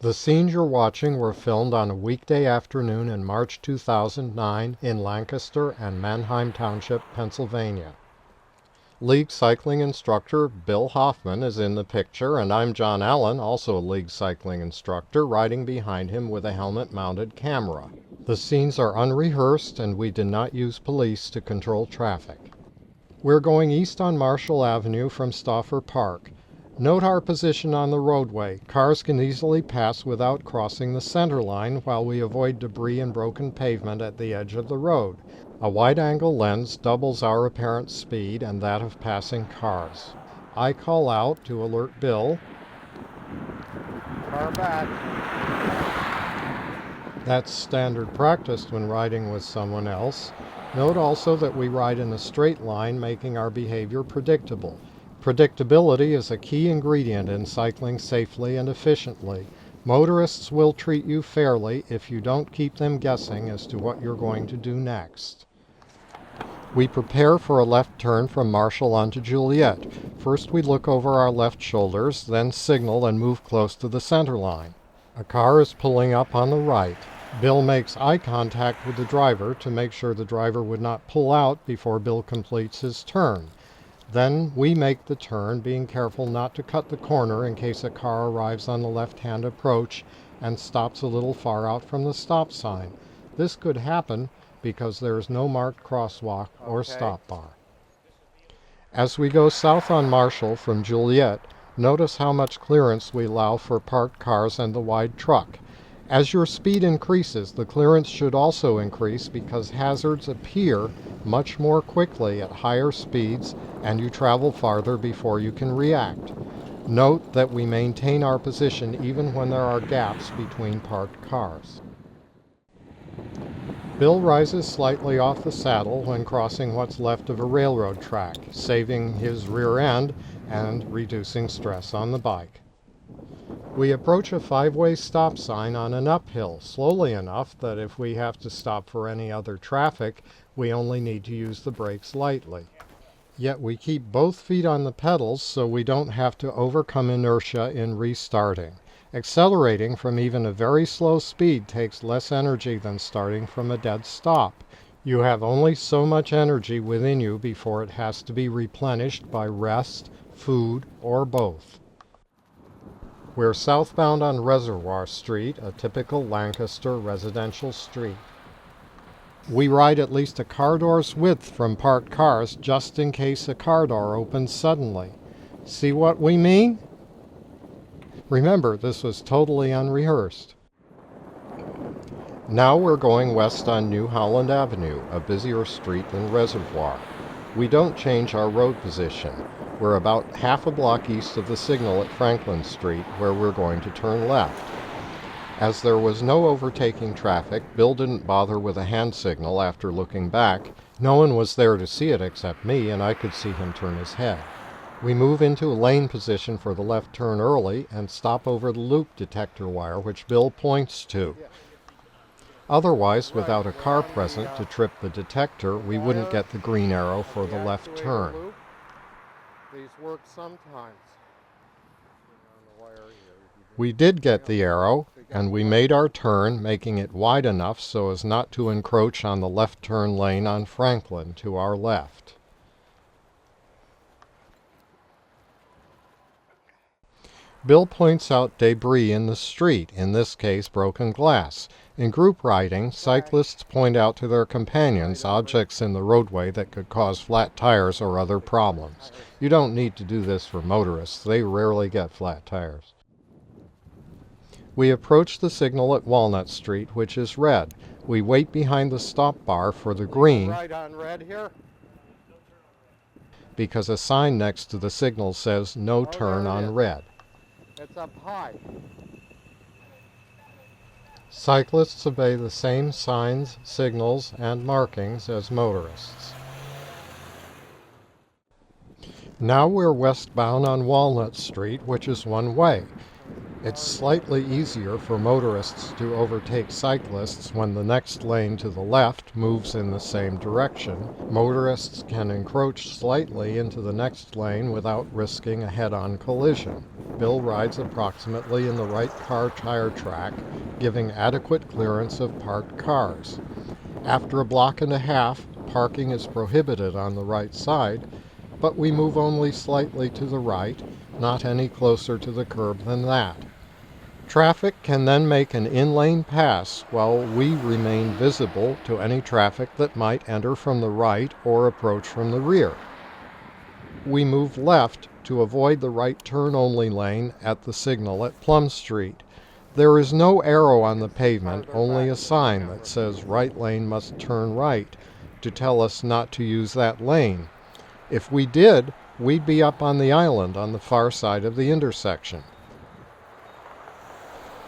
The scenes you're watching were filmed on a weekday afternoon in March 2009 in Lancaster and Manheim Township, Pennsylvania. League cycling instructor Bill Hoffman is in the picture, and I'm John Allen, also a league cycling instructor, riding behind him with a helmet-mounted camera. The scenes are unrehearsed, and we did not use police to control traffic. We're going east on Marshall Avenue from Stauffer Park. Note our position on the roadway. Cars can easily pass without crossing the center line while we avoid debris and broken pavement at the edge of the road. A wide-angle lens doubles our apparent speed and that of passing cars. I call out to alert Bill. Car back. That's standard practice when riding with someone else. Note also that we ride in a straight line, making our behavior predictable. Predictability is a key ingredient in cycling safely and efficiently. Motorists will treat you fairly if you don't keep them guessing as to what you're going to do next. We prepare for a left turn from Marshall onto Juliet. First we look over our left shoulders, then signal and move close to the center line. A car is pulling up on the right. Bill makes eye contact with the driver to make sure the driver would not pull out before Bill completes his turn. Then we make the turn, being careful not to cut the corner in case a car arrives on the left-hand approach and stops a little far out from the stop sign. This could happen because there is no marked crosswalk or stop bar. As we go south on Marshall from Juliet, notice how much clearance we allow for parked cars and the wide truck. As your speed increases, the clearance should also increase because hazards appear much more quickly at higher speeds and you travel farther before you can react. Note that we maintain our position even when there are gaps between parked cars. Bill rises slightly off the saddle when crossing what's left of a railroad track, saving his rear end and reducing stress on the bike. We approach a five-way stop sign on an uphill, slowly enough that if we have to stop for any other traffic, we only need to use the brakes lightly. Yet we keep both feet on the pedals so we don't have to overcome inertia in restarting. Accelerating from even a very slow speed takes less energy than starting from a dead stop. You have only so much energy within you before it has to be replenished by rest, food, or both. We're southbound on Reservoir Street, a typical Lancaster residential street. We ride at least a car door's width from parked cars just in case a car door opens suddenly. See what we mean? Remember, this was totally unrehearsed. Now we're going west on New Holland Avenue, a busier street than Reservoir. We don't change our road position. We're about half a block east of the signal at Franklin Street, where we're going to turn left. As there was no overtaking traffic, Bill didn't bother with a hand signal after looking back. No one was there to see it except me, and I could see him turn his head. We move into a lane position for the left turn early and stop over the loop detector wire, which Bill points to. Otherwise, without a car present to trip the detector, we wouldn't get the green arrow for the left turn. These work sometimes. We did get the arrow, and we made our turn, making it wide enough so as not to encroach on the left turn lane on Franklin to our left. Bill points out debris in the street, in this case broken glass. In group riding, cyclists point out to their companions objects in the roadway that could cause flat tires or other problems. You don't need to do this for motorists. They rarely get flat tires. We approach the signal at Walnut Street, which is red. We wait behind the stop bar for the green Right on red here. because a sign next to the signal says no turn on red. It's up high. Cyclists obey the same signs, signals, and markings as motorists. Now we're westbound on Walnut Street, which is one way. It's slightly easier for motorists to overtake cyclists when the next lane to the left moves in the same direction. Motorists can encroach slightly into the next lane without risking a head-on collision. Bill rides approximately in the right car tire track, giving adequate clearance of parked cars. After a block and a half, parking is prohibited on the right side, but we move only slightly to the right, not any closer to the curb than that. Traffic can then make an in-lane pass while we remain visible to any traffic that might enter from the right or approach from the rear. We move left to avoid the right turn-only lane at the signal at Plum Street. There is no arrow on the pavement, only a sign that says right lane must turn right to tell us not to use that lane. If we did, we'd be up on the island on the far side of the intersection.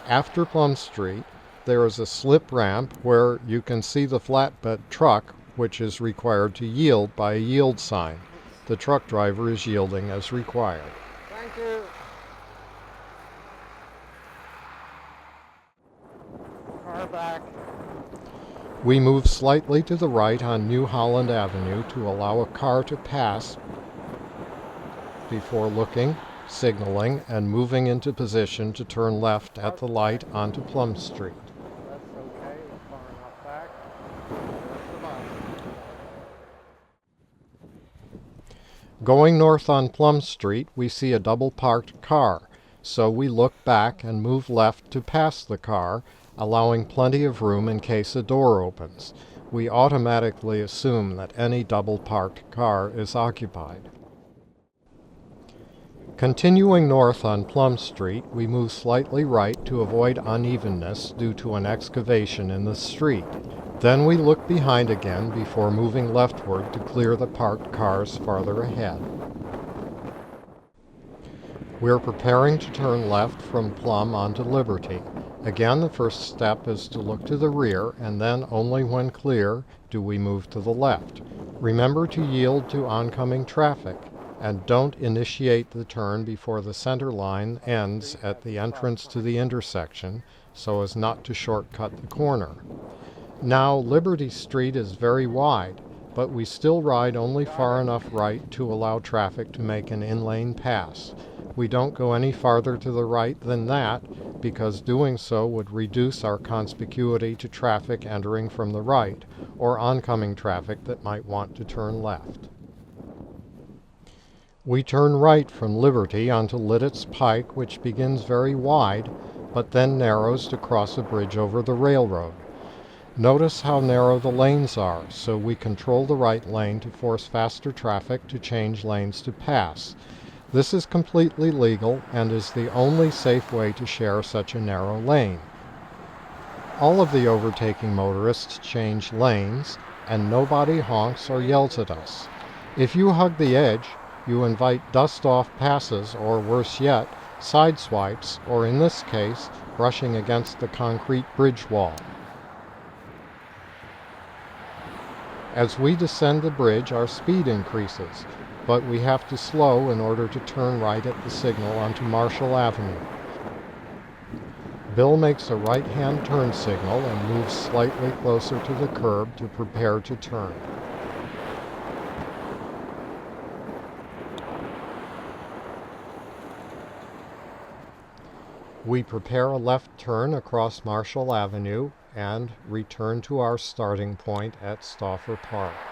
After Plum Street, there is a slip ramp where you can see the flatbed truck, which is required to yield by a yield sign. The truck driver is yielding as required. Thank you. Car back. We move slightly to the right on New Holland Avenue to allow a car to pass before looking, signaling, and moving into position to turn left at the light onto Plum Street. That's okay. It's far enough back. There's the bus. Going north on Plum Street, we see a double-parked car, so we look back and move left to pass the car, allowing plenty of room in case a door opens. We automatically assume that any double-parked car is occupied. Continuing north on Plum Street, we move slightly right to avoid unevenness due to an excavation in the street. Then we look behind again before moving leftward to clear the parked cars farther ahead. We're preparing to turn left from Plum onto Liberty. Again, the first step is to look to the rear, and then only when clear do we move to the left. Remember to yield to oncoming traffic, and don't initiate the turn before the center line ends at the entrance to the intersection, so as not to shortcut the corner. Now, Liberty Street is very wide, but we still ride only far enough right to allow traffic to make an in-lane pass. We don't go any farther to the right than that, because doing so would reduce our conspicuity to traffic entering from the right, or oncoming traffic that might want to turn left. We turn right from Liberty onto Lititz Pike, which begins very wide, but then narrows to cross a bridge over the railroad. Notice how narrow the lanes are, so we control the right lane to force faster traffic to change lanes to pass. This is completely legal and is the only safe way to share such a narrow lane. All of the overtaking motorists change lanes, and nobody honks or yells at us. If you hug the edge, you invite dust-off passes, or worse yet, side swipes, or in this case, brushing against the concrete bridge wall. As we descend the bridge, our speed increases, but we have to slow in order to turn right at the signal onto Marshall Avenue. Bill makes a right-hand turn signal and moves slightly closer to the curb to prepare to turn. We prepare a left turn across Marshall Avenue and return to our starting point at Stauffer Park.